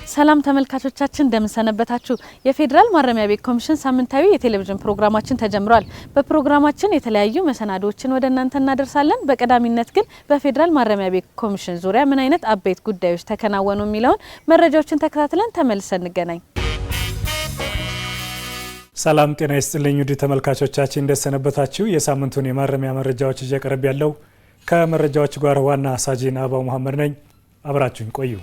ሰላም ተመልካቾቻችን እንደምን ሰነበታችሁ። የፌዴራል ማረሚያ ቤት ኮሚሽን ሳምንታዊ የቴሌቪዥን ፕሮግራማችን ተጀምሯል። በፕሮግራማችን የተለያዩ መሰናዶዎችን ወደ እናንተ እናደርሳለን። በቀዳሚነት ግን በፌዴራል ማረሚያ ቤት ኮሚሽን ዙሪያ ምን አይነት አበይት ጉዳዮች ተከናወኑ የሚለውን መረጃዎችን ተከታትለን ተመልሰን እንገናኝ። ሰላም ጤና ይስጥልኝ ውድ ተመልካቾቻችን እንደሰነበታችሁ። የሳምንቱን የማረሚያ መረጃዎች ይዤ ቀርብ ያለው ከመረጃዎቹ ጋር ዋና ሳጂን አባው መሐመድ ነኝ። አብራችሁን ቆዩ።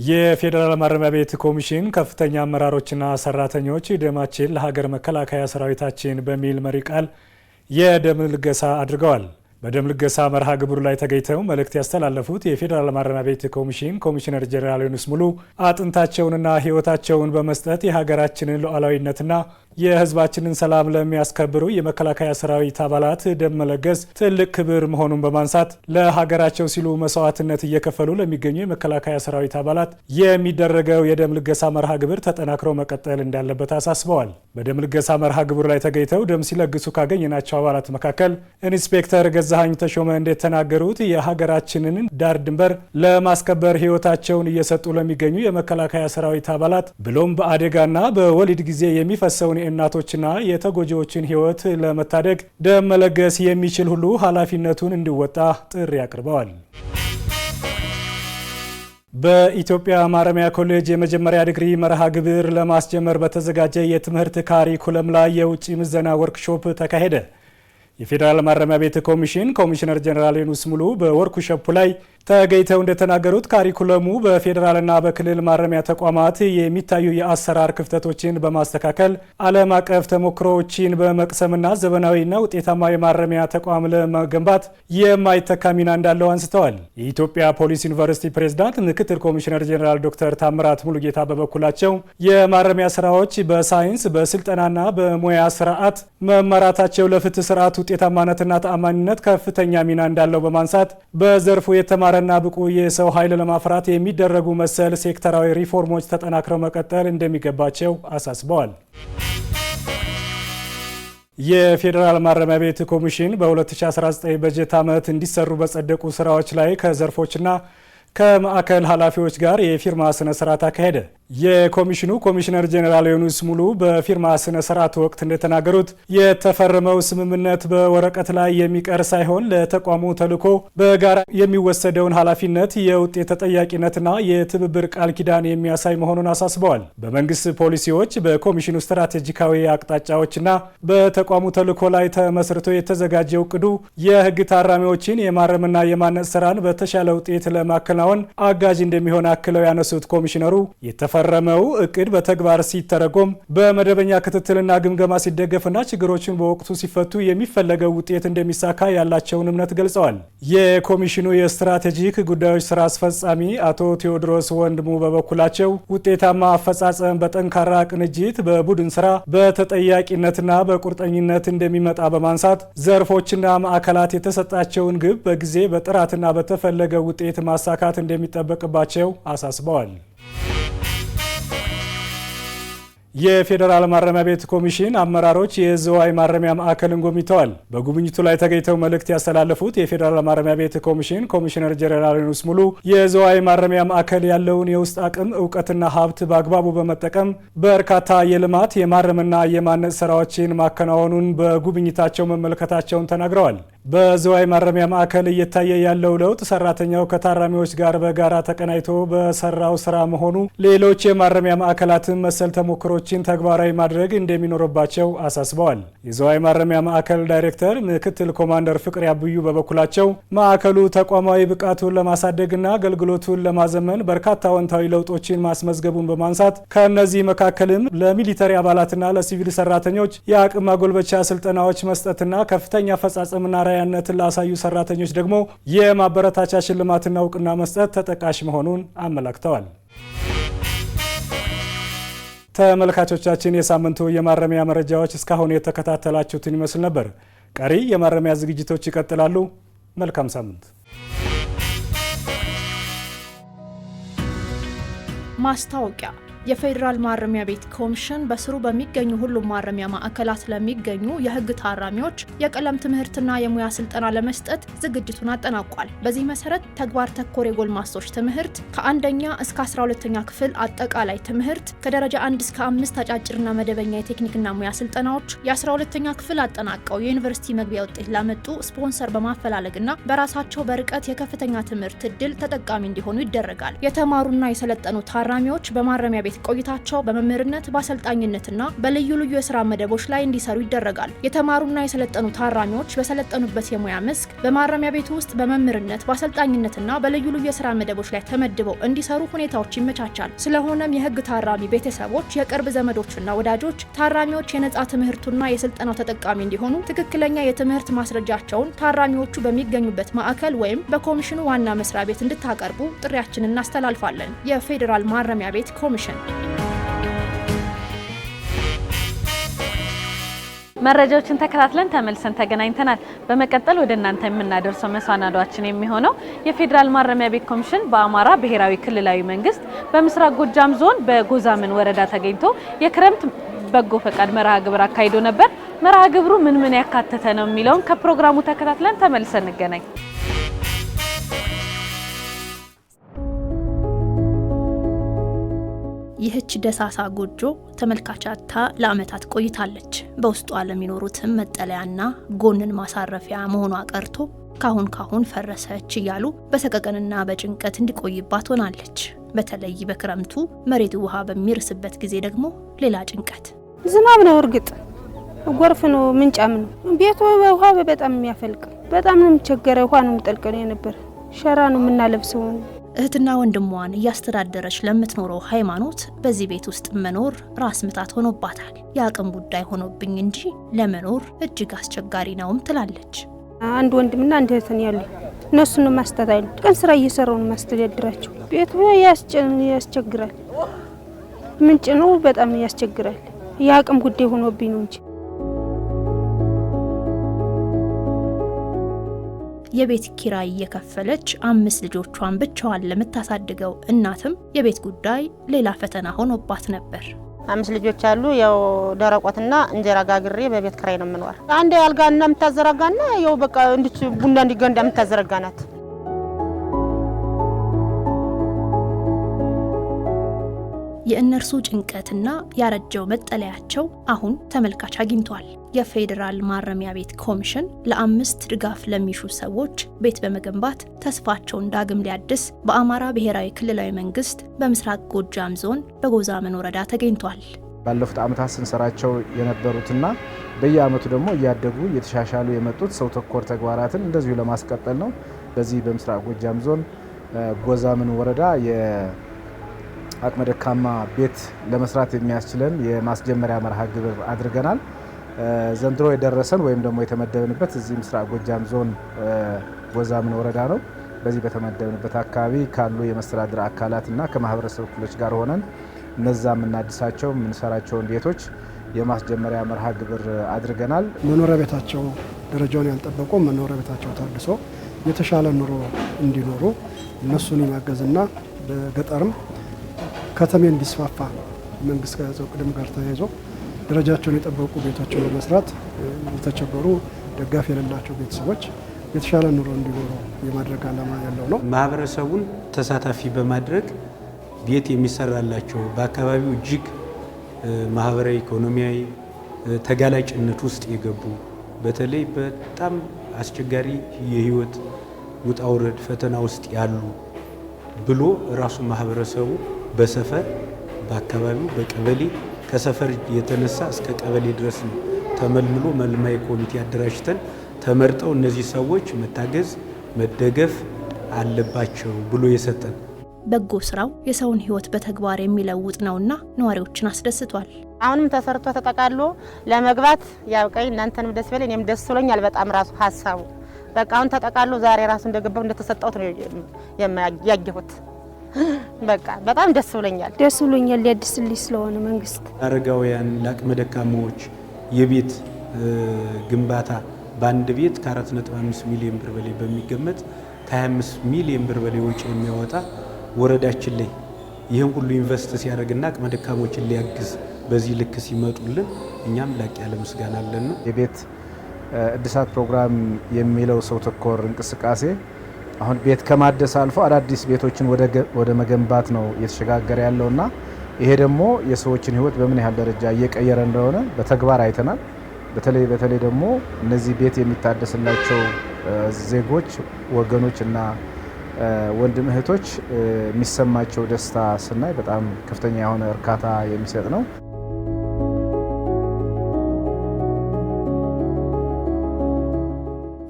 የፌዴራል ማረሚያ ቤት ኮሚሽን ከፍተኛ አመራሮችና ሰራተኞች ደማችን ለሀገር መከላከያ ሰራዊታችን በሚል መሪ ቃል የደም ልገሳ አድርገዋል። በደም ልገሳ መርሃ ግብሩ ላይ ተገኝተው መልእክት ያስተላለፉት የፌዴራል ማረሚያ ቤት ኮሚሽን ኮሚሽነር ጄኔራል ዮኑስ ሙሉ አጥንታቸውንና ሕይወታቸውን በመስጠት የሀገራችንን ሉዓላዊነትና የሕዝባችንን ሰላም ለሚያስከብሩ የመከላከያ ሰራዊት አባላት ደም መለገስ ትልቅ ክብር መሆኑን በማንሳት ለሀገራቸው ሲሉ መስዋዕትነት እየከፈሉ ለሚገኙ የመከላከያ ሰራዊት አባላት የሚደረገው የደም ልገሳ መርሃ ግብር ተጠናክሮ መቀጠል እንዳለበት አሳስበዋል። በደም ልገሳ መርሃ ግብሩ ላይ ተገኝተው ደም ሲለግሱ ካገኘናቸው አባላት መካከል ኢንስፔክተር ገዛኸኝ ተሾመ እንደተናገሩት የሀገራችንን ዳር ድንበር ለማስከበር ሕይወታቸውን እየሰጡ ለሚገኙ የመከላከያ ሰራዊት አባላት ብሎም በአደጋና በወሊድ ጊዜ የሚፈሰውን እናቶችና የተጎጂዎችን ሕይወት ለመታደግ ደም መለገስ የሚችል ሁሉ ኃላፊነቱን እንዲወጣ ጥሪ አቅርበዋል። በኢትዮጵያ ማረሚያ ኮሌጅ የመጀመሪያ ዲግሪ መርሃ ግብር ለማስጀመር በተዘጋጀ የትምህርት ካሪኩለም ላይ የውጭ ምዘና ወርክሾፕ ተካሄደ። የፌዴራል ማረሚያ ቤት ኮሚሽን ኮሚሽነር ጄኔራል ዮኑስ ሙሉ በወርክሾፑ ላይ ተገኝተው እንደተናገሩት ካሪኩለሙ በፌዴራልና በክልል ማረሚያ ተቋማት የሚታዩ የአሰራር ክፍተቶችን በማስተካከል ዓለም አቀፍ ተሞክሮዎችን በመቅሰምና ዘመናዊና ውጤታማ የማረሚያ ተቋም ለመገንባት የማይተካ ሚና እንዳለው አንስተዋል። የኢትዮጵያ ፖሊስ ዩኒቨርሲቲ ፕሬዝዳንት ምክትል ኮሚሽነር ጄኔራል ዶክተር ታምራት ሙሉጌታ በበኩላቸው የማረሚያ ስራዎች በሳይንስ በስልጠናና በሙያ ስርዓት መመራታቸው ለፍትህ ስርዓት ውጤታማነትና ተአማኒነት ከፍተኛ ሚና እንዳለው በማንሳት በዘርፉ የተማረና ብቁ የሰው ኃይል ለማፍራት የሚደረጉ መሰል ሴክተራዊ ሪፎርሞች ተጠናክረው መቀጠል እንደሚገባቸው አሳስበዋል። የፌዴራል ማረሚያ ቤት ኮሚሽን በ2019 በጀት ዓመት እንዲሰሩ በጸደቁ ስራዎች ላይ ከዘርፎችና ከማዕከል ኃላፊዎች ጋር የፊርማ ስነ ስርዓት አካሄደ። የኮሚሽኑ ኮሚሽነር ጄኔራል ዮኑስ ሙሉ በፊርማ ስነ ስርዓት ወቅት እንደተናገሩት የተፈረመው ስምምነት በወረቀት ላይ የሚቀር ሳይሆን ለተቋሙ ተልዕኮ በጋራ የሚወሰደውን ኃላፊነት የውጤት ተጠያቂነትና የትብብር ቃል ኪዳን የሚያሳይ መሆኑን አሳስበዋል። በመንግስት ፖሊሲዎች፣ በኮሚሽኑ ስትራቴጂካዊ አቅጣጫዎችና በተቋሙ ተልዕኮ ላይ ተመስርቶ የተዘጋጀው እቅዱ የህግ ታራሚዎችን የማረምና የማነጽ ስራን በተሻለ ውጤት ለማከናወን አጋዥ እንደሚሆን አክለው ያነሱት ኮሚሽነሩ የተፈረመው እቅድ በተግባር ሲተረጎም በመደበኛ ክትትልና ግምገማ ሲደገፍና ችግሮችን በወቅቱ ሲፈቱ የሚፈለገው ውጤት እንደሚሳካ ያላቸውን እምነት ገልጸዋል። የኮሚሽኑ የስትራቴጂክ ጉዳዮች ስራ አስፈጻሚ አቶ ቴዎድሮስ ወንድሙ በበኩላቸው ውጤታማ አፈጻጸም በጠንካራ ቅንጅት፣ በቡድን ስራ፣ በተጠያቂነትና በቁርጠኝነት እንደሚመጣ በማንሳት ዘርፎችና ማዕከላት የተሰጣቸውን ግብ በጊዜ በጥራትና በተፈለገ ውጤት ማሳካት እንደሚጠበቅባቸው አሳስበዋል። የፌዴራል ማረሚያ ቤት ኮሚሽን አመራሮች የዝዋይ ማረሚያ ማዕከልን ጎብኝተዋል። በጉብኝቱ ላይ ተገኝተው መልእክት ያስተላለፉት የፌዴራል ማረሚያ ቤት ኮሚሽን ኮሚሽነር ጄኔራል ዮኑስ ሙሉ የዝዋይ ማረሚያ ማዕከል ያለውን የውስጥ አቅም እውቀትና ሀብት በአግባቡ በመጠቀም በርካታ የልማት የማረምና የማነጽ ስራዎችን ማከናወኑን በጉብኝታቸው መመልከታቸውን ተናግረዋል። በዝዋይ ማረሚያ ማዕከል እየታየ ያለው ለውጥ ሰራተኛው ከታራሚዎች ጋር በጋራ ተቀናይቶ በሰራው ስራ መሆኑ ሌሎች የማረሚያ ማዕከላትን መሰል ተሞክሮችን ተግባራዊ ማድረግ እንደሚኖርባቸው አሳስበዋል። የዝዋይ ማረሚያ ማዕከል ዳይሬክተር ምክትል ኮማንደር ፍቅር ያብዩ በበኩላቸው ማዕከሉ ተቋማዊ ብቃቱን ለማሳደግና አገልግሎቱን ለማዘመን በርካታ አዎንታዊ ለውጦችን ማስመዝገቡን በማንሳት ከእነዚህ መካከልም ለሚሊተሪ አባላትና ለሲቪል ሰራተኞች የአቅም ማጎልበቻ ስልጠናዎች መስጠትና ከፍተኛ አፈጻጸምና ራያነትን ላሳዩ ሰራተኞች ደግሞ የማበረታቻ ሽልማትና እውቅና መስጠት ተጠቃሽ መሆኑን አመላክተዋል። ተመልካቾቻችን የሳምንቱ የማረሚያ መረጃዎች እስካሁን የተከታተላችሁትን ይመስል ነበር። ቀሪ የማረሚያ ዝግጅቶች ይቀጥላሉ። መልካም ሳምንት። ማስታወቂያ የፌዴራል ማረሚያ ቤት ኮሚሽን በስሩ በሚገኙ ሁሉም ማረሚያ ማዕከላት ለሚገኙ የህግ ታራሚዎች የቀለም ትምህርትና የሙያ ስልጠና ለመስጠት ዝግጅቱን አጠናቋል። በዚህ መሰረት ተግባር ተኮር የጎልማሶች ትምህርት ከአንደኛ እስከ 12ኛ ክፍል አጠቃላይ ትምህርት፣ ከደረጃ 1 እስከ 5 አጫጭርና መደበኛ የቴክኒክና ሙያ ስልጠናዎች፣ የ12ኛ ክፍል አጠናቀው የዩኒቨርሲቲ መግቢያ ውጤት ላመጡ ስፖንሰር በማፈላለግና በራሳቸው በርቀት የከፍተኛ ትምህርት እድል ተጠቃሚ እንዲሆኑ ይደረጋል። የተማሩና የሰለጠኑ ታራሚዎች በማረሚያ ቤት ቆይታቸው በመምህርነት በአሰልጣኝነትና በልዩ ልዩ የስራ መደቦች ላይ እንዲሰሩ ይደረጋል። የተማሩና የሰለጠኑ ታራሚዎች በሰለጠኑበት የሙያ መስክ በማረሚያ ቤት ውስጥ በመምህርነት በአሰልጣኝነትና በልዩ ልዩ የስራ መደቦች ላይ ተመድበው እንዲሰሩ ሁኔታዎች ይመቻቻል። ስለሆነም የህግ ታራሚ ቤተሰቦች፣ የቅርብ ዘመዶችና ወዳጆች ታራሚዎች የነጻ ትምህርቱና የስልጠናው ተጠቃሚ እንዲሆኑ ትክክለኛ የትምህርት ማስረጃቸውን ታራሚዎቹ በሚገኙበት ማዕከል ወይም በኮሚሽኑ ዋና መስሪያ ቤት እንድታቀርቡ ጥሪያችንን እናስተላልፋለን። የፌዴራል ማረሚያ ቤት ኮሚሽን። መረጃዎችን ተከታትለን ተመልሰን ተገናኝተናል። በመቀጠል ወደ እናንተ የምናደርሰው መሰናዷችን የሚሆነው የፌዴራል ማረሚያ ቤት ኮሚሽን በአማራ ብሔራዊ ክልላዊ መንግስት በምስራቅ ጎጃም ዞን በጎዛመን ወረዳ ተገኝቶ የክረምት በጎ ፈቃድ መርሃ ግብር አካሂዶ ነበር። መርሃ ግብሩ ምን ያካተተ ነው የሚለውን ከፕሮግራሙ ተከታትለን ተመልሰን እንገናኝ። ይህች ደሳሳ ጎጆ ተመልካቻታ ለአመታት ቆይታለች። በውስጧ ለሚኖሩትም መጠለያና ጎንን ማሳረፊያ መሆኗ ቀርቶ ካሁን ፈረሰች እያሉ በሰቀቀንና በጭንቀት እንዲቆይባት ሆናለች። በተለይ በክረምቱ መሬቱ ውሃ በሚርስበት ጊዜ ደግሞ ሌላ ጭንቀት። ዝናብ ነው፣ እርግጥ ጎርፍ ነው፣ ምንጫም ነው። ቤቱ ውሃ በጣም የሚያፈልቅ በጣም ነው የሚቸገረ። ውሃ ነው የሚጠልቀው ነበር። ሸራ ነው የምናለብሰው። እህትና ወንድሟን እያስተዳደረች ለምትኖረው ሃይማኖት በዚህ ቤት ውስጥ መኖር ራስ ምታት ሆኖባታል። የአቅም ጉዳይ ሆኖብኝ እንጂ ለመኖር እጅግ አስቸጋሪ ነውም ትላለች። አንድ ወንድምና አንድ እህት ያሉ እነሱን ነው ማስተዳደር። ቀን ስራ እየሰራው ነው ማስተዳደራቸው። ቤቱ ያስቸግራል። ምንጭ ነው፣ በጣም ያስቸግራል። የአቅም ጉዳይ ሆኖብኝ ነው እንጂ የቤት ኪራይ እየከፈለች 5 ልጆቿን ብቻዋን ለምታሳድገው እናትም የቤት ጉዳይ ሌላ ፈተና ሆኖባት ነበር። 5 ልጆች አሉ። ያው ደረቆትና እንጀራ ጋግሬ በቤት ኪራይ ነው የምኖር። አንዴ አልጋና የምታዘረጋና ያው በቃ እንድች ቡና እንዲገንዳ የምታዘረጋናት። የእነርሱ ጭንቀትና ያረጀው መጠለያቸው አሁን ተመልካች አግኝቷል። የፌዴራል ማረሚያ ቤት ኮሚሽን ለ5 ድጋፍ ለሚሹ ሰዎች ቤት በመገንባት ተስፋቸውን ዳግም ሊያድስ በአማራ ብሔራዊ ክልላዊ መንግስት በምስራቅ ጎጃም ዞን በጎዛመን ወረዳ ተገኝቷል። ባለፉት ዓመታት ስንሰራቸው የነበሩትና በየአመቱ ደግሞ እያደጉ እየተሻሻሉ የመጡት ሰው ተኮር ተግባራትን እንደዚሁ ለማስቀጠል ነው። በዚህ በምስራቅ ጎጃም ዞን ጎዛመን ወረዳ አቅመ ደካማ ቤት ለመስራት የሚያስችለን የማስጀመሪያ መርሃ ግብር አድርገናል። ዘንድሮ የደረሰን ወይም ደግሞ የተመደብንበት እዚህ ምስራቅ ጎጃም ዞን ጎዛመን ወረዳ ነው። በዚህ በተመደብንበት አካባቢ ካሉ የመስተዳድር አካላትና ከማህበረሰብ ክፍሎች ጋር ሆነን እነዛ የምናድሳቸው የምንሰራቸውን ቤቶች የማስጀመሪያ መርሃ ግብር አድርገናል። መኖሪያ ቤታቸው ደረጃውን ያልጠበቁ መኖሪያ ቤታቸው ታድሶ የተሻለ ኑሮ እንዲኖሩ እነሱን የማገዝና በገጠርም ከተሜ እንዲስፋፋ መንግስት ከያዘው ቅደም ጋር ተያይዞ ደረጃቸውን የጠበቁ ቤቶችን በመስራት የተቸገሩ ደጋፊ የሌላቸው ቤተሰቦች የተሻለ ኑሮ እንዲኖሩ የማድረግ ዓላማ ያለው ነው። ማህበረሰቡን ተሳታፊ በማድረግ ቤት የሚሰራላቸው በአካባቢው እጅግ ማህበራዊ ኢኮኖሚያዊ ተጋላጭነት ውስጥ የገቡ በተለይ በጣም አስቸጋሪ የህይወት ውጣ ውረድ ፈተና ውስጥ ያሉ ብሎ ራሱ ማህበረሰቡ በሰፈር በአካባቢው በቀበሌ ከሰፈር የተነሳ እስከ ቀበሌ ድረስ ተመልምሎ መልማይ ኮሚቴ አደራጅተን ተመርጠው እነዚህ ሰዎች መታገዝ መደገፍ አለባቸው ብሎ የሰጠን በጎ ስራው የሰውን ህይወት በተግባር የሚለውጥ ነውና ነዋሪዎችን አስደስቷል። አሁንም ተሰርቶ ተጠቃሎ ለመግባት ያውቀኝ እናንተንም ደስ ይበል እኔም ደስ ብሎኛል። በጣም ራሱ ሐሳቡ በቃ አሁን ተጠቃሎ ዛሬ ራሱ እንደገባው እንደተሰጣው ነው ያየሁት። በቃ በጣም ደስ ብሎኛል። ሊያድስልኝ ስለሆነ መንግስት አረጋውያን ለአቅመ ደካማዎች የቤት ግንባታ በአንድ ቤት ከ4.5 ሚሊዮን ብር በላይ በሚገመት ከ25 ሚሊዮን ብር በላይ ወጪ የሚያወጣ ወረዳችን ላይ ይህን ሁሉ ኢንቨስት ሲያደርግና አቅመ ደካሞችን ሊያግዝ በዚህ ልክ ሲመጡልን እኛም ላቅ ያለ ምስጋና አለን ነው። የቤት እድሳት ፕሮግራም የሚለው ሰው ተኮር እንቅስቃሴ አሁን ቤት ከማደስ አልፎ አዳዲስ ቤቶችን ወደ መገንባት ነው እየተሸጋገረ ያለውና ይሄ ደግሞ የሰዎችን ሕይወት በምን ያህል ደረጃ እየቀየረ እንደሆነ በተግባር አይተናል። በተለይ ደግሞ እነዚህ ቤት የሚታደስላቸው ዜጎች ወገኖች እና ወንድም እህቶች የሚሰማቸው ደስታ ስናይ በጣም ከፍተኛ የሆነ እርካታ የሚሰጥ ነው።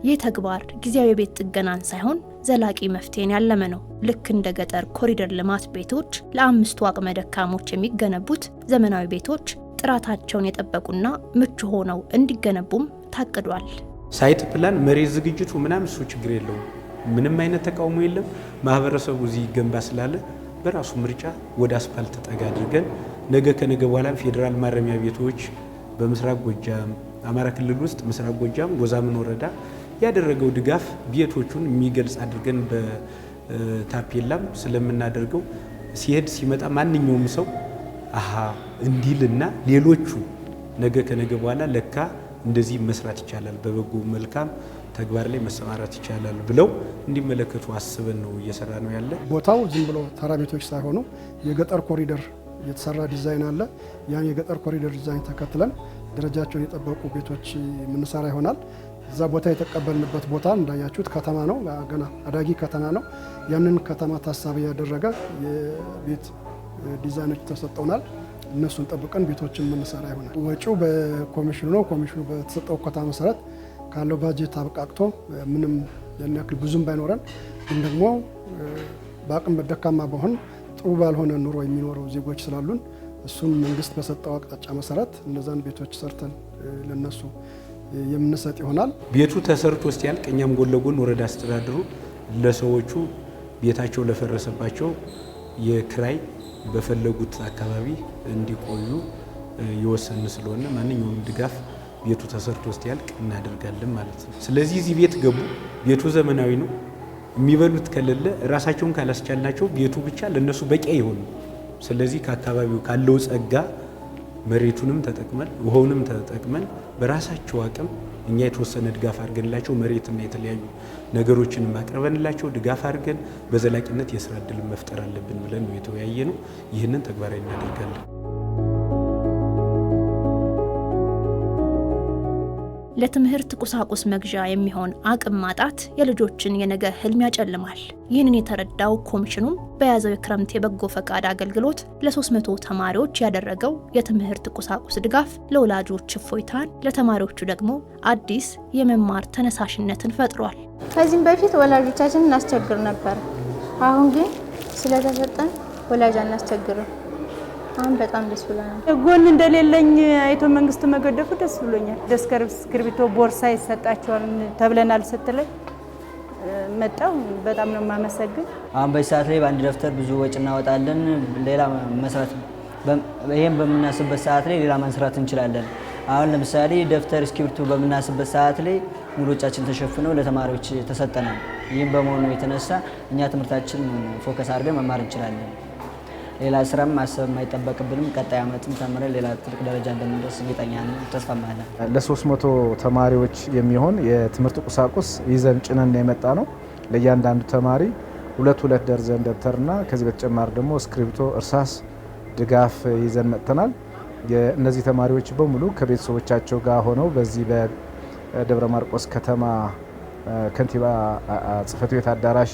ይህ ተግባር ጊዜያዊ ቤት ጥገናን ሳይሆን ዘላቂ መፍትሄን ያለመ ነው። ልክ እንደ ገጠር ኮሪደር ልማት ቤቶች ለ5ቱ አቅመ ደካሞች የሚገነቡት ዘመናዊ ቤቶች ጥራታቸውን የጠበቁና ምቹ ሆነው እንዲገነቡም ታቅዷል። ሳይት ፕላን መሬት ዝግጅቱ ምናምን እሱ ችግር የለውም። ምንም አይነት ተቃውሞ የለም። ማህበረሰቡ እዚህ ይገንባ ስላለ በራሱ ምርጫ ወደ አስፋልት ጠጋ አድርገን ነገ ከነገ በኋላ ፌዴራል ማረሚያ ቤቶች በምስራቅ ጎጃም አማራ ክልል ውስጥ ምስራቅ ጎጃም ጎዛምን ወረዳ ያደረገው ድጋፍ ቤቶቹን የሚገልጽ አድርገን በታፔላም ስለምናደርገው ሲሄድ ሲመጣ ማንኛውም ሰው አሃ እንዲልና ሌሎቹ ነገ ከነገ በኋላ ለካ እንደዚህ መስራት ይቻላል፣ በበጎ መልካም ተግባር ላይ መሰማራት ይቻላል ብለው እንዲመለከቱ አስበን ነው እየሰራ ነው ያለ። ቦታው ዝም ብሎ ተራ ቤቶች ሳይሆኑ የገጠር ኮሪደር የተሰራ ዲዛይን አለ። ያን የገጠር ኮሪደር ዲዛይን ተከትለን ደረጃቸውን የጠበቁ ቤቶች የምንሰራ ይሆናል። እዛ ቦታ የተቀበልንበት ቦታ እንዳያችሁት ከተማ ነው፣ ገና አዳጊ ከተማ ነው። ያንን ከተማ ታሳቢ ያደረገ የቤት ዲዛይኖች ተሰጠውናል። እነሱን ጠብቀን ቤቶችን የምንሰራ ይሆናል። ወጪው በኮሚሽኑ ነው። ኮሚሽኑ በተሰጠው ኮታ መሰረት ካለው ባጀት አብቃቅቶ ምንም ያን ያክል ብዙም ባይኖረን ግን ደግሞ በአቅም ደካማ በሆን ጥሩ ባልሆነ ኑሮ የሚኖሩ ዜጎች ስላሉን እሱን መንግስት በሰጠው አቅጣጫ መሰረት እነዛን ቤቶች ሰርተን ለነሱ የምንሰጥ ይሆናል። ቤቱ ተሰርቶ ሲያልቅ እኛም ጎን ለጎን ወረዳ አስተዳደሩ ለሰዎቹ ቤታቸው ለፈረሰባቸው የክራይ በፈለጉት አካባቢ እንዲቆዩ የወሰን ስለሆነ ማንኛውም ድጋፍ ቤቱ ተሰርቶ ሲያልቅ እናደርጋለን ማለት ነው። ስለዚህ እዚህ ቤት ገቡ። ቤቱ ዘመናዊ ነው። የሚበሉት ከሌለ ራሳቸውን ካላስቻልናቸው ቤቱ ብቻ ለነሱ በቂ አይሆንም። ስለዚህ ከአካባቢው ካለው ጸጋ መሬቱንም ተጠቅመን ውሃውንም ተጠቅመን በራሳቸው አቅም እኛ የተወሰነ ድጋፍ አድርገንላቸው መሬትና የተለያዩ ነገሮችን ማቅረብንላቸው ድጋፍ አድርገን በዘላቂነት የስራ እድል መፍጠር አለብን ብለን ነው የተወያየ ነው። ይህንን ተግባራዊ እናደርጋለን። ለትምህርት ቁሳቁስ መግዣ የሚሆን አቅም ማጣት የልጆችን የነገ ህልም ያጨልማል። ይህንን የተረዳው ኮሚሽኑም በያዘው የክረምት የበጎ ፈቃድ አገልግሎት ለ300 ተማሪዎች ያደረገው የትምህርት ቁሳቁስ ድጋፍ ለወላጆች እፎይታን፣ ለተማሪዎቹ ደግሞ አዲስ የመማር ተነሳሽነትን ፈጥሯል። ከዚህም በፊት ወላጆቻችንን እናስቸግር ነበር። አሁን ግን ስለተሰጠን ወላጅ አናስቸግርም። አሁን በጣም ደስ ብሎኛል። ጎን እንደሌለኝ አይቶ መንግስት መገደፉ ደስ ብሎኛል። ደስከር እስክሪብቶ ቦርሳ ይሰጣቸዋል ተብለናል ስትለኝ መጣው። በጣም ነው የማመሰግን። አሁን በዚህ ሰዓት ላይ በአንድ ደብተር ብዙ ወጪ እናወጣለን። ሌላ መስራት ይሄን በምናስበት ሰዓት ላይ ሌላ መስራት እንችላለን። አሁን ለምሳሌ ደብተር እስክሪብቶ በምናስበት ሰዓት ላይ ሙሉ ወጫችን ተሸፍነው ለተማሪዎች ተሰጠናል። ይህም በመሆኑ የተነሳ እኛ ትምህርታችን ፎከስ አድርገን መማር እንችላለን። ሌላ ስራም ማሰብ የማይጠበቅብንም። ቀጣይ ዓመትም ተምረን ሌላ ትልቅ ደረጃ እንደምንደርስ እርግጠኛ ነን፣ ተስፋ አለን። ለ300 ተማሪዎች የሚሆን የትምህርት ቁሳቁስ ይዘን ጭነን የመጣ ነው። ለእያንዳንዱ ተማሪ ሁለት ደርዘን ደብተርና ከዚህ በተጨማሪ ደግሞ እስክሪብቶ፣ እርሳስ ድጋፍ ይዘን መጥተናል። እነዚህ ተማሪዎች በሙሉ ከቤተሰቦቻቸው ጋር ሆነው በዚህ በደብረ ማርቆስ ከተማ ከንቲባ ጽሕፈት ቤት አዳራሽ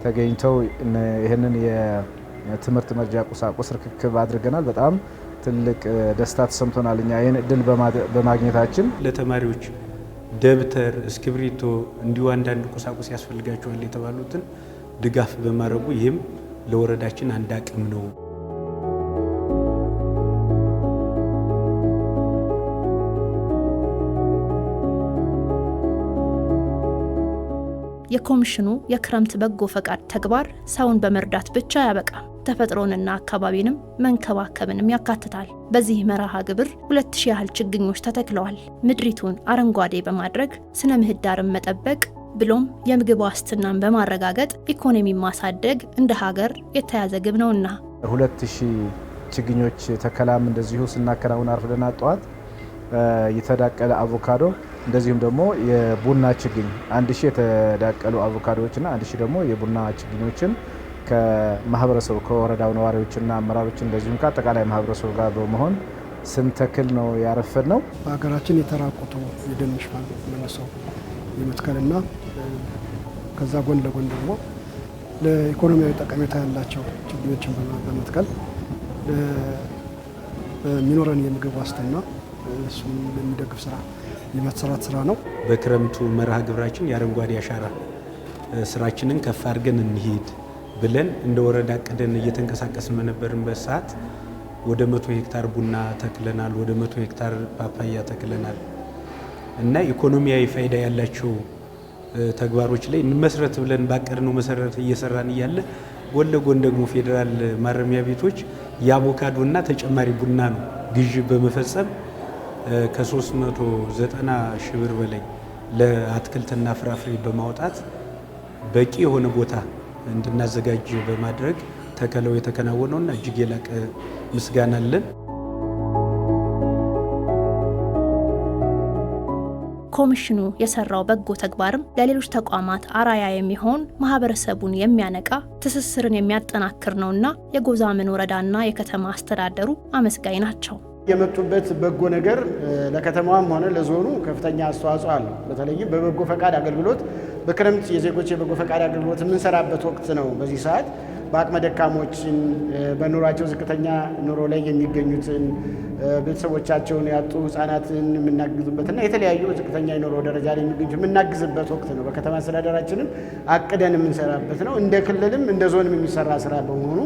ተገኝተው ይህንን የትምህርት መርጃ ቁሳቁስ ርክክብ አድርገናል። በጣም ትልቅ ደስታ ተሰምቶናል እኛ ይህን እድል በማግኘታችን። ለተማሪዎች ደብተር፣ እስክሪብቶ እንዲሁ አንዳንድ ቁሳቁስ ያስፈልጋቸዋል የተባሉትን ድጋፍ በማድረጉ ይህም ለወረዳችን አንድ አቅም ነው። የኮሚሽኑ የክረምት በጎ ፈቃድ ተግባር ሰውን በመርዳት ብቻ ያበቃም፣ ተፈጥሮንና አካባቢንም መንከባከብንም ያካትታል። በዚህ መርሃ ግብር 2000 ያህል ችግኞች ተተክለዋል። ምድሪቱን አረንጓዴ በማድረግ ስነ ምህዳርን መጠበቅ ብሎም የምግብ ዋስትናን በማረጋገጥ ኢኮኖሚ ማሳደግ እንደ ሀገር የተያዘ ግብ ነውና 2000 ችግኞች ተከላም እንደዚሁ ስናከናውን አርፍደና ጠዋት የተዳቀለ አቮካዶ እንደዚሁም ደግሞ የቡና ችግኝ 1000 የተዳቀሉ አቮካዶዎችና 1000 ደግሞ የቡና ችግኞችን ከማህበረሰቡ ከወረዳው ነዋሪዎችና አመራሮች እንደዚሁም ከአጠቃላይ ማህበረሰቡ ጋር በመሆን ስንተክል ነው ያረፈድ ነው። በሀገራችን የተራቆቱ የደን ሽፋን መልሰው የመትከልና ከዛ ጎን ለጎን ደግሞ ለኢኮኖሚያዊ ጠቀሜታ ያላቸው ችግኞችን በመትከል የሚኖረን የምግብ ዋስትና እሱን የሚደግፍ ስራ የመስራት ስራ ነው። በክረምቱ መርሃ ግብራችን የአረንጓዴ አሻራ ስራችንን ከፍ አድርገን እንሂድ ብለን እንደ ወረዳ አቅደን እየተንቀሳቀስን በነበርንበት ሰዓት ወደ 100 ሄክታር ቡና ተክለናል፣ ወደ 100 ሄክታር ፓፓያ ተክለናል እና ኢኮኖሚያዊ ፋይዳ ያላቸው ተግባሮች ላይ እንመስረት ብለን ባቀድነው መሰረት እየሰራን እያለ ጎን ለጎን ደግሞ ፌዴራል ማረሚያ ቤቶች የአቮካዶና ተጨማሪ ቡና ነው ግዥ በመፈጸም ከ390 ሺህ ብር በላይ ለአትክልትና ፍራፍሬ በማውጣት በቂ የሆነ ቦታ እንድናዘጋጅ በማድረግ ተከለው የተከናወነውና እጅግ የላቀ ምስጋና አለን። ኮሚሽኑ የሰራው በጎ ተግባርም ለሌሎች ተቋማት አራያ የሚሆን ማህበረሰቡን የሚያነቃ ትስስርን የሚያጠናክር ነውና የጎዛመን ወረዳና የከተማ አስተዳደሩ አመስጋኝ ናቸው። የመጡበት በጎ ነገር ለከተማዋም ሆነ ለዞኑ ከፍተኛ አስተዋጽኦ አለው። በተለይም በበጎ ፈቃድ አገልግሎት በክረምት የዜጎች የበጎ ፈቃድ አገልግሎት የምንሰራበት ወቅት ነው። በዚህ ሰዓት በአቅመ ደካሞችን በኑሯቸው ዝቅተኛ ኑሮ ላይ የሚገኙትን ቤተሰቦቻቸውን ያጡ ህጻናትን የምናግዝበትና የተለያዩ ዝቅተኛ የኑሮ ደረጃ ላይ የሚገኙ የምናግዝበት ወቅት ነው። በከተማ አስተዳደራችንም አቅደን የምንሰራበት ነው። እንደ ክልልም እንደ ዞንም የሚሰራ ስራ በመሆኑ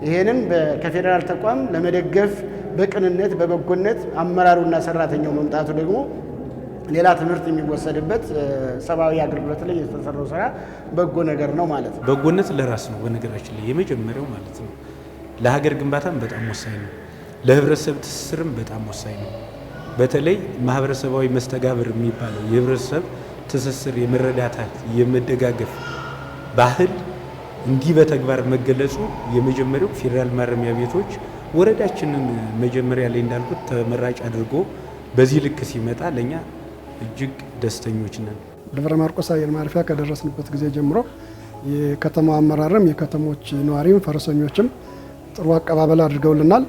ይሄንን ከፌዴራል ተቋም ለመደገፍ በቅንነት በበጎነት አመራሩና ሰራተኛው መምጣቱ ደግሞ ሌላ ትምህርት የሚወሰድበት ሰብአዊ አገልግሎት ላይ የተሰራው ስራ በጎ ነገር ነው ማለት ነው። በጎነት ለራስ ነው በነገራችን ላይ የመጀመሪያው ማለት ነው። ለሀገር ግንባታም በጣም ወሳኝ ነው። ለህብረተሰብ ትስስርም በጣም ወሳኝ ነው። በተለይ ማህበረሰባዊ መስተጋብር የሚባለው የህብረተሰብ ትስስር፣ የመረዳታት፣ የመደጋገፍ ባህል እንዲህ በተግባር መገለጹ የመጀመሪያው ፌዴራል ማረሚያ ቤቶች ወረዳችንን መጀመሪያ ላይ እንዳልኩት ተመራጭ አድርጎ በዚህ ልክ ሲመጣ ለኛ እጅግ ደስተኞች ነን። ደብረ ማርቆስ አየር ማረፊያ ከደረስንበት ጊዜ ጀምሮ የከተማው አመራርም የከተሞች ነዋሪም ፈረሰኞችም ጥሩ አቀባበል አድርገውልናል።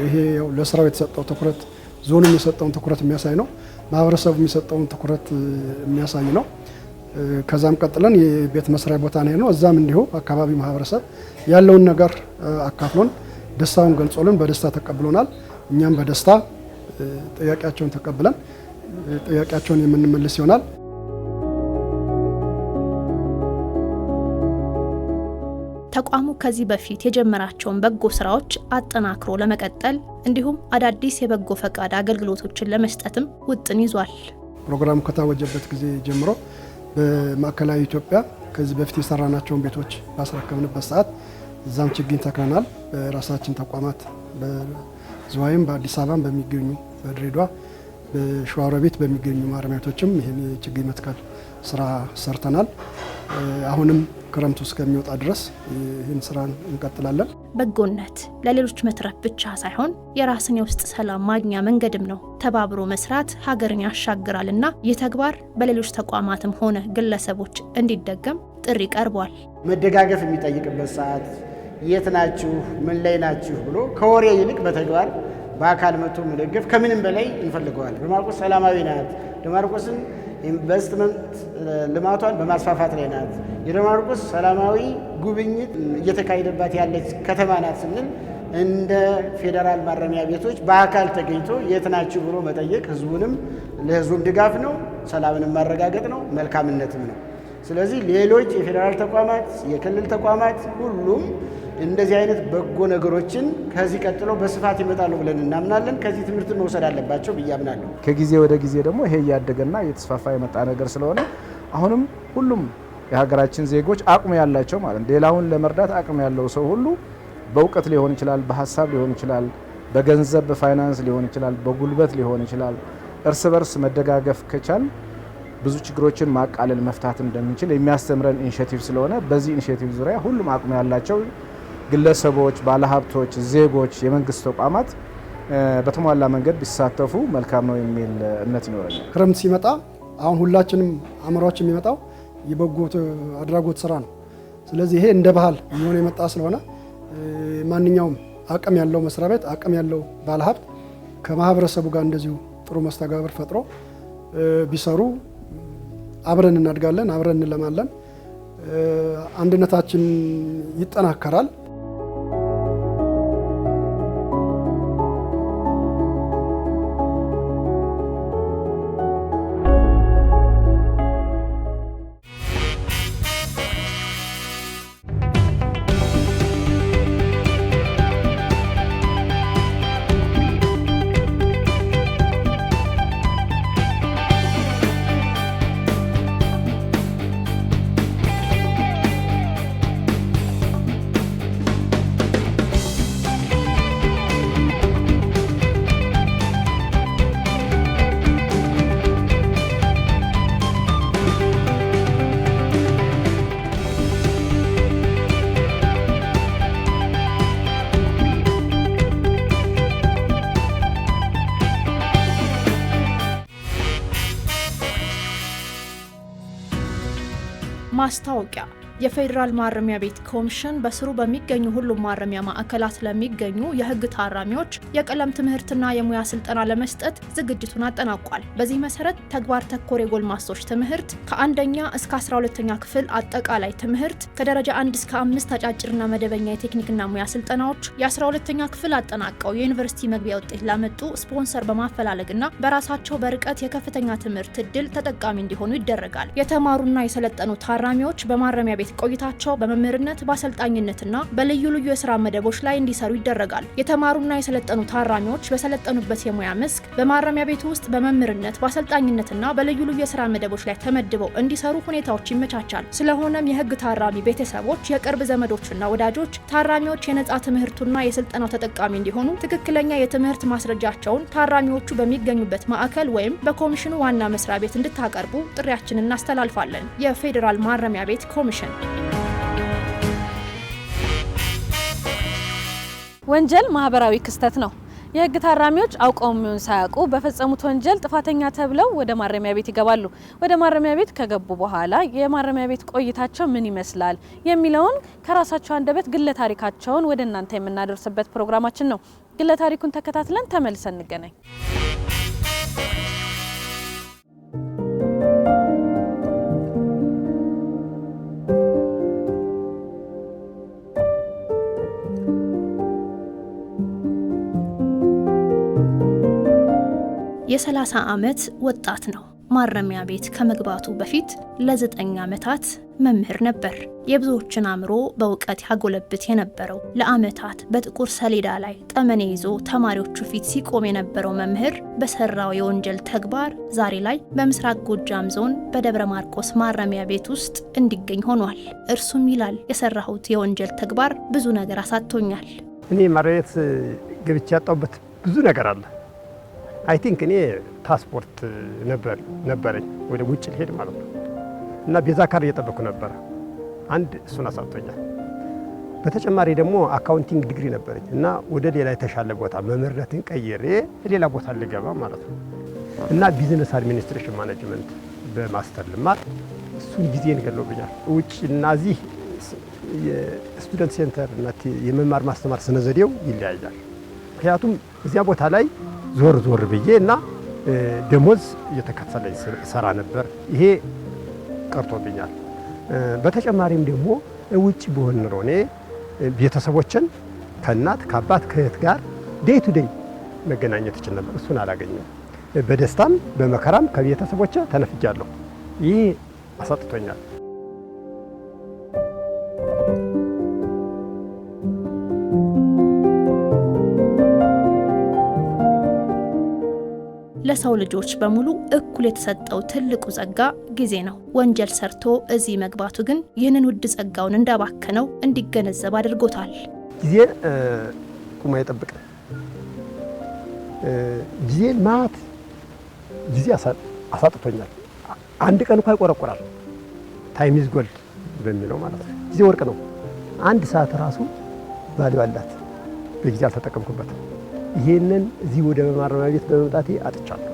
ይሄ ለስራው የተሰጠው ትኩረት ዞኑም የሰጠውን ትኩረት የሚያሳይ ነው። ማህበረሰቡ የሰጠውን ትኩረት የሚያሳይ ነው። ከዛም ቀጥለን የቤት መስሪያ ቦታ ነው። እዛም እንዲሁ አካባቢ ማህበረሰብ ያለውን ነገር አካፍሎን ደስታውን ገልጾልን በደስታ ተቀብሎናል። እኛም በደስታ ጥያቄያቸውን ተቀብለን ጥያቄያቸውን የምንመልስ ይሆናል። ተቋሙ ከዚህ በፊት የጀመራቸውን በጎ ስራዎች አጠናክሮ ለመቀጠል እንዲሁም አዳዲስ የበጎ ፈቃድ አገልግሎቶችን ለመስጠትም ውጥን ይዟል። ፕሮግራሙ ከታወጀበት ጊዜ ጀምሮ በማዕከላዊ ኢትዮጵያ ከዚህ በፊት የሰራናቸውን ቤቶች ባስረከብንበት ሰዓት እዛም ችግኝ ተክለናል። በራሳችን ተቋማት በዝዋይም በአዲስ አበባም በሚገኙ በድሬዳዋ በሸዋሮቢት በሚገኙ ማረሚያ ቤቶችም ይህን ችግኝ መትከል ስራ ሰርተናል። አሁንም ክረምቱ እስከሚወጣ ድረስ ይህን ስራ እንቀጥላለን። በጎነት ለሌሎች መትረፍ ብቻ ሳይሆን የራስን የውስጥ ሰላም ማግኛ መንገድም ነው። ተባብሮ መስራት ሀገርን ያሻግራልና ይህ ተግባር በሌሎች ተቋማትም ሆነ ግለሰቦች እንዲደገም ጥሪ ቀርቧል። መደጋገፍ የሚጠይቅበት ሰዓት የት ናችሁ ምን ላይ ናችሁ ብሎ ከወሬ ይልቅ በተግባር በአካል መጥቶ መደገፍ ከምንም በላይ እንፈልገዋለን። ደብረ ማርቆስ ሰላማዊ ናት። ደብረ ማርቆስን ኢንቨስትመንት ልማቷን በማስፋፋት ላይ ናት። የደብረ ማርቆስ ሰላማዊ ጉብኝት እየተካሄደባት ያለች ከተማ ናት ስንል እንደ ፌዴራል ማረሚያ ቤቶች በአካል ተገኝቶ የት ናችሁ ብሎ መጠየቅ ህዝቡንም ለህዝቡም ድጋፍ ነው፣ ሰላምንም ማረጋገጥ ነው፣ መልካምነትም ነው። ስለዚህ ሌሎች የፌዴራል ተቋማት የክልል ተቋማት ሁሉም እንደዚህ አይነት በጎ ነገሮችን ከዚህ ቀጥሎ በስፋት ይመጣሉ ብለን እናምናለን። ከዚህ ትምህርት መውሰድ አለባቸው ብዬ አምናለሁ። ከጊዜ ወደ ጊዜ ደግሞ ይሄ እያደገና እየተስፋፋ የመጣ ነገር ስለሆነ አሁንም ሁሉም የሀገራችን ዜጎች አቅሙ ያላቸው ማለት ሌላውን ለመርዳት አቅም ያለው ሰው ሁሉ በእውቀት ሊሆን ይችላል፣ በሀሳብ ሊሆን ይችላል፣ በገንዘብ በፋይናንስ ሊሆን ይችላል፣ በጉልበት ሊሆን ይችላል። እርስ በርስ መደጋገፍ ከቻል ብዙ ችግሮችን ማቃለል መፍታት እንደምንችል የሚያስተምረን ኢኒሼቲቭ ስለሆነ በዚህ ኢኒሼቲቭ ዙሪያ ሁሉም አቅሙ ያላቸው ግለሰቦች፣ ባለሀብቶች፣ ዜጎች፣ የመንግስት ተቋማት በተሟላ መንገድ ቢሳተፉ መልካም ነው የሚል እምነት ይኖረኛል። ክረምት ሲመጣ አሁን ሁላችንም አእምሯችን የሚመጣው የበጎ አድራጎት ስራ ነው። ስለዚህ ይሄ እንደ ባህል እየሆነ የመጣ ስለሆነ ማንኛውም አቅም ያለው መስሪያ ቤት፣ አቅም ያለው ባለሀብት ከማህበረሰቡ ጋር እንደዚሁ ጥሩ መስተጋብር ፈጥሮ ቢሰሩ አብረን እናድጋለን፣ አብረን እንለማለን፣ አንድነታችን ይጠናከራል። ማስታወቂያ የፌዴራል ማረሚያ ቤት ኮሚሽን በስሩ በሚገኙ ሁሉም ማረሚያ ማዕከላት ለሚገኙ የህግ ታራሚዎች የቀለም ትምህርትና የሙያ ስልጠና ለመስጠት ዝግጅቱን አጠናቋል። በዚህ መሰረት ተግባር ተኮር የጎልማሶች ትምህርት ከ1ኛ እስከ 12ኛ ክፍል አጠቃላይ ትምህርት፣ ከደረጃ 1 እስከ 5 አጫጭርና መደበኛ የቴክኒክና ሙያ ስልጠናዎች፣ የ12ኛ ክፍል አጠናቀው የዩኒቨርሲቲ መግቢያ ውጤት ላመጡ ስፖንሰር በማፈላለግና በራሳቸው በርቀት የከፍተኛ ትምህርት እድል ተጠቃሚ እንዲሆኑ ይደረጋል። የተማሩና የሰለጠኑ ታራሚዎች በማረሚያ ቤት ቆይታቸው በመምህርነት በአሰልጣኝነትና በልዩ ልዩ የስራ መደቦች ላይ እንዲሰሩ ይደረጋል። የተማሩና የሰለጠኑ ታራሚዎች በሰለጠኑበት የሙያ መስክ በማረሚያ ቤት ውስጥ በመምህርነት በአሰልጣኝነትና በልዩ ልዩ የስራ መደቦች ላይ ተመድበው እንዲሰሩ ሁኔታዎች ይመቻቻል። ስለሆነም የህግ ታራሚ ቤተሰቦች፣ የቅርብ ዘመዶችና ወዳጆች ታራሚዎች የነጻ ትምህርቱና የስልጠናው ተጠቃሚ እንዲሆኑ ትክክለኛ የትምህርት ማስረጃቸውን ታራሚዎቹ በሚገኙበት ማዕከል ወይም በኮሚሽኑ ዋና መስሪያ ቤት እንድታቀርቡ ጥሪያችንን እናስተላልፋለን። የፌዴራል ማረሚያ ቤት ኮሚሽን። ወንጀል ማህበራዊ ክስተት ነው። የህግ ታራሚዎች አውቀውም ይሁን ሳያውቁ በፈጸሙት ወንጀል ጥፋተኛ ተብለው ወደ ማረሚያ ቤት ይገባሉ። ወደ ማረሚያ ቤት ከገቡ በኋላ የማረሚያ ቤት ቆይታቸው ምን ይመስላል የሚለውን ከራሳቸው አንደበት ግለ ታሪካቸውን ወደ እናንተ የምናደርስበት ፕሮግራማችን ነው። ግለ ታሪኩን ተከታትለን ተመልሰን እንገናኝ። የ30 ዓመት ወጣት ነው። ማረሚያ ቤት ከመግባቱ በፊት ለ9 ዓመታት መምህር ነበር። የብዙዎችን አእምሮ በእውቀት ያጎለብት የነበረው ለዓመታት በጥቁር ሰሌዳ ላይ ጠመኔ ይዞ ተማሪዎቹ ፊት ሲቆም የነበረው መምህር በሰራው የወንጀል ተግባር ዛሬ ላይ በምስራቅ ጎጃም ዞን በደብረ ማርቆስ ማረሚያ ቤት ውስጥ እንዲገኝ ሆኗል። እርሱም ይላል የሰራሁት የወንጀል ተግባር ብዙ ነገር አሳጥቶኛል። እኔ ማረሚያ ቤት ገብቼ ያጣሁበት ብዙ ነገር አለ። አይ ቲንክ እኔ ፓስፖርት ነበረኝ ወደ ውጭ ልሄድ ማለት ነው እና ቤዛ ካርድ እየጠበቅኩ ነበር። አንድ እሱን አሳጥቶኛል። በተጨማሪ ደግሞ አካውንቲንግ ዲግሪ ነበረኝ እና ወደ ሌላ የተሻለ ቦታ መምህርነትን ቀይሬ ሌላ ቦታ ልገባ ማለት ነው እና ቢዝነስ አድሚኒስትሬሽን ማኔጅመንት በማስተር ልማር እሱን ጊዜን ገሎብኛል። ውጭ እና እዚህ የስቱደንት ሴንተር እና የመማር ማስተማር ስነ ዘዴው ይለያያል። ምክንያቱም እዚያ ቦታ ላይ ዞር ዞር ብዬ እና ደሞዝ እየተከፈለኝ ሰራ ነበር። ይሄ ቀርቶብኛል። በተጨማሪም ደግሞ ውጭ በሆን ኖሮ እኔ ቤተሰቦችን ከእናት ከአባት ከእህት ጋር ዴይ ቱ ዴይ መገናኘት እችል ነበር። እሱን አላገኘም። በደስታም በመከራም ከቤተሰቦቼ ተነፍጃለሁ። ይህ አሳጥቶኛል። ለሰው ልጆች በሙሉ እኩል የተሰጠው ትልቁ ጸጋ ጊዜ ነው። ወንጀል ሰርቶ እዚህ መግባቱ ግን ይህንን ውድ ጸጋውን እንዳባከነው እንዲገነዘብ አድርጎታል። ጊዜ ቁማ አይጠብቅም። ጊዜን ማት ጊዜ አሳጥቶኛል። አንድ ቀን እንኳን ይቆረቆራል። ታይም ኢዝ ጎልድ በሚለው ማለት ነው። ጊዜ ወርቅ ነው። አንድ ሰዓት ራሱ ቫልዩ አላት። በጊዜ አልተጠቀምኩበትም። ይሄንን እዚህ ወደ ማረሚያ ቤት በመምጣቴ አጥቻለሁ።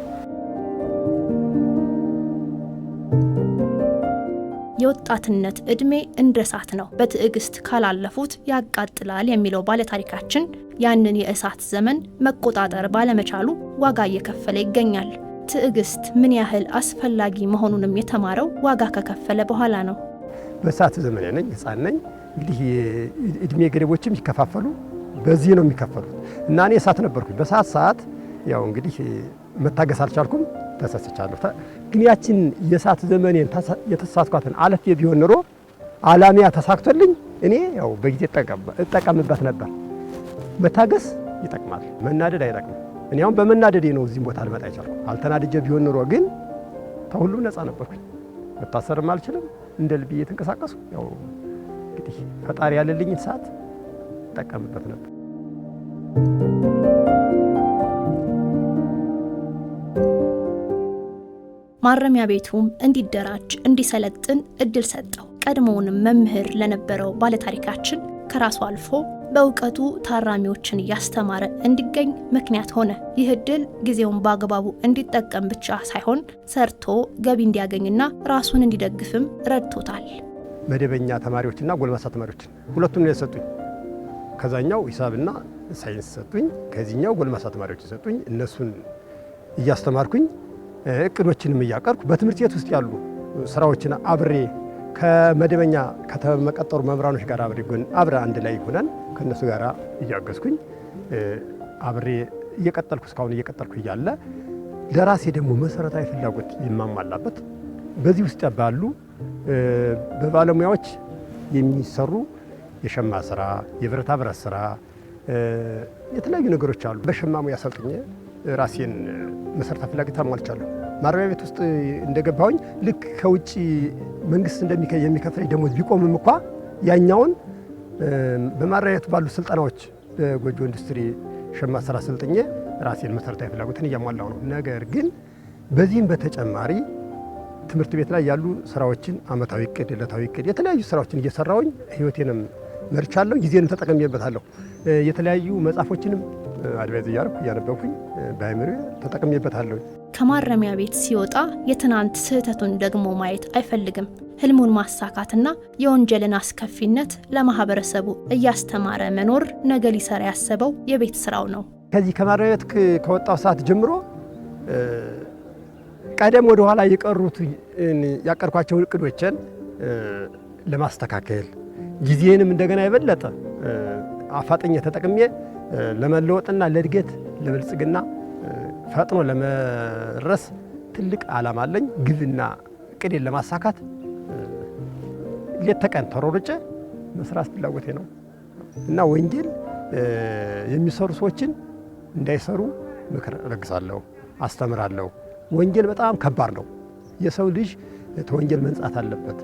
የወጣትነት እድሜ እንደ እሳት ነው፣ በትዕግስት ካላለፉት ያቃጥላል የሚለው ባለታሪካችን ያንን የእሳት ዘመን መቆጣጠር ባለመቻሉ ዋጋ እየከፈለ ይገኛል። ትዕግስት ምን ያህል አስፈላጊ መሆኑንም የተማረው ዋጋ ከከፈለ በኋላ ነው። በእሳት ዘመን ነኝ፣ ህፃን ነኝ። እንግዲህ እድሜ ገደቦችም ይከፋፈሉ በዚህ ነው የሚከፈሉት እና እኔ እሳት ነበርኩኝ። በሰዓት ያው እንግዲህ መታገስ አልቻልኩም፣ ተሰስቻለሁ። ግን ያችን የእሳት ዘመኔን የተሳትኳትን አለፌ ቢሆን ኖሮ አላሚያ ተሳክቶልኝ እኔ ያው በጊዜ እጠቀምበት ነበር። መታገስ ይጠቅማል፣ መናደድ አይጠቅምም። እኔ አሁን በመናደዴ ነው እዚህ ቦታ ልመጣ ይቻልኩ። አልተናድጄ ቢሆን ኖሮ ግን ተሁሉም ነፃ ነበርኩኝ። መታሰርም አልችልም፣ እንደ ልብ እየተንቀሳቀሱ ያው እንግዲህ ፈጣሪ ያለልኝ ሰዓት እጠቀምበት ነበር። ማረሚያ ቤቱም እንዲደራጅ እንዲሰለጥን እድል ሰጠው። ቀድሞውንም መምህር ለነበረው ባለታሪካችን ከራሱ አልፎ በእውቀቱ ታራሚዎችን እያስተማረ እንዲገኝ ምክንያት ሆነ። ይህ እድል ጊዜውን በአግባቡ እንዲጠቀም ብቻ ሳይሆን ሰርቶ ገቢ እንዲያገኝና ራሱን እንዲደግፍም ረድቶታል። መደበኛ ተማሪዎችና ጎልማሳ ተማሪዎችን ሁለቱም ነው የሰጡኝ። ከዛኛው ሂሳብና ሳይንስ ሰጡኝ፣ ከዚህኛው ጎልማሳ ተማሪዎች ሰጡኝ። እነሱን እያስተማርኩኝ እቅዶችንም እያቀርኩ በትምህርት ቤት ውስጥ ያሉ ስራዎችን አብሬ ከመደበኛ ከተመቀጠሩ መምህራኖች ጋር አብሬ አንድ ላይ ሆነን ከነሱ ጋር እያገዝኩኝ አብሬ እየቀጠልኩ እስካሁን እየቀጠልኩ እያለ ለራሴ ደግሞ መሰረታዊ ፍላጎት የማሟላበት በዚህ ውስጥ ባሉ በባለሙያዎች የሚሰሩ የሸማ ስራ፣ የብረታ ብረት ስራ፣ የተለያዩ ነገሮች አሉ። በሸማ ሙያ ሰልጥኜ ራሴን መሰረታዊ ፍላጎት አሟልቻለሁ። ማረሚያ ቤት ውስጥ እንደገባሁኝ ልክ ከውጭ መንግስት የሚከፍለኝ ደሞዝ ቢቆምም እንኳ ያኛውን በማረሚያ ቤት ባሉ ስልጠናዎች በጎጆ ኢንዱስትሪ ሸማ ስራ ሰልጥኜ ራሴን መሰረታዊ ፍላጎትን እያሟላሁ ነው። ነገር ግን በዚህም በተጨማሪ ትምህርት ቤት ላይ ያሉ ስራዎችን አመታዊ እቅድ፣ ዕለታዊ እቅድ፣ የተለያዩ ስራዎችን እየሰራሁኝ ህይወቴንም መርቻለሁ፣ ጊዜንም ተጠቅሜበታለሁ። የተለያዩ መጽሐፎችንም አድቫይዝ እያደረኩ እያነበብኩኝ በአእምሮ ተጠቅሜበታለሁ። ከማረሚያ ቤት ሲወጣ የትናንት ስህተቱን ደግሞ ማየት አይፈልግም። ህልሙን ማሳካትና የወንጀልን አስከፊነት ለማህበረሰቡ እያስተማረ መኖር ነገ ሊሰራ ያሰበው የቤት ስራው ነው። ከዚህ ከማረሚያ ቤት ከወጣው ሰዓት ጀምሮ ቀደም ወደ ኋላ የቀሩት ያቀርኳቸው እቅዶችን ለማስተካከል ጊዜንም እንደገና የበለጠ አፋጥኜ ተጠቅሜ ለመለወጥና ለእድገት ለብልጽግና ፈጥኖ ለመድረስ ትልቅ ዓላማ አለኝ። ግብና እቅዴን ለማሳካት ሌት ተቀን ተሮርጬ መስራት ፍላጎቴ ነው እና ወንጀል የሚሰሩ ሰዎችን እንዳይሰሩ ምክር እለግሳለሁ፣ አስተምራለሁ። ወንጀል በጣም ከባድ ነው። የሰው ልጅ ተወንጀል መንጻት አለበት።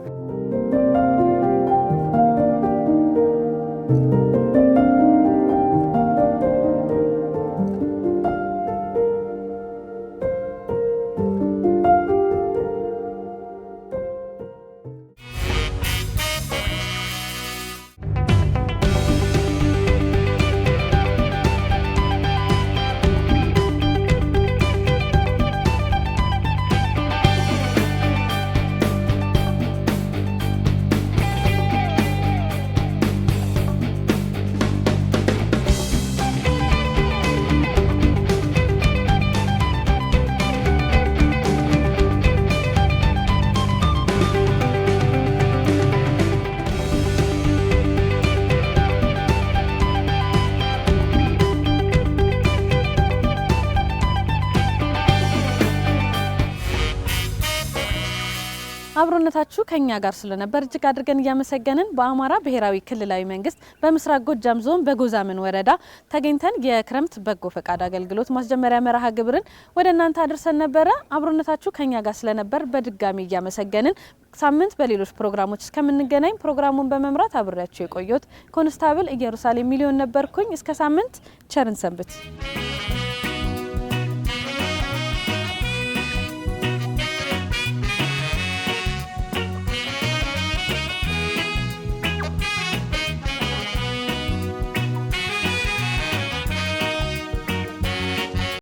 አብሮነታችሁ ከኛ ጋር ስለነበር እጅግ አድርገን እያመሰገንን በአማራ ብሔራዊ ክልላዊ መንግስት በምስራቅ ጎጃም ዞን በጎዛምን ወረዳ ተገኝተን የክረምት በጎ ፈቃድ አገልግሎት ማስጀመሪያ መርሃ ግብርን ወደ እናንተ አድርሰን ነበረ። አብሮነታችሁ ከኛ ጋር ስለነበር በድጋሚ እያመሰገንን ሳምንት በሌሎች ፕሮግራሞች እስከምንገናኝ ፕሮግራሙን በመምራት አብሬያችሁ የቆየሁት ኮንስታብል ኢየሩሳሌም ሚሊዮን ነበርኩኝ። እስከ ሳምንት ቸርን ሰንብት።